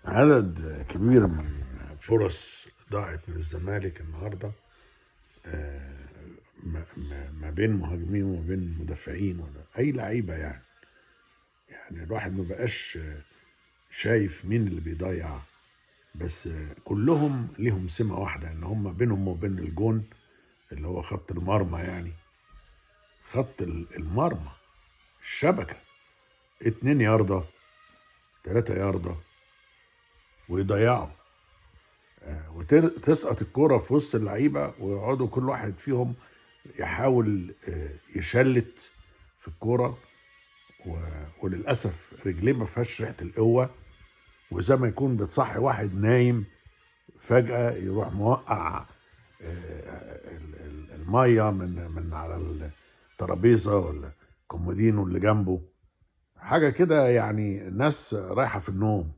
عدد كبير من فرص ضاعت من الزمالك النهارده. ما بين مهاجمين وما بين مدافعين ولا اي لعيبه يعني الواحد ما بقاش شايف مين اللي بيضيع. بس كلهم ليهم سمه واحده، ان هم بينهم وبين الجون اللي هو خط المرمى، يعني خط المرمى، الشبكه، 2 ياردة 3 ياردة ويضيعوا. وتسقط الكرة في وسط اللعيبة ويقعدوا كل واحد فيهم يحاول يشلت في الكرة. وللأسف رجليه ما فيهاش ريحة القوة، وزي ما يكون بتصحي واحد نايم فجأة يروح موقع المية من على الترابيزة ولا الكومودينو اللي جنبه. حاجة كده يعني الناس رايحة في النوم.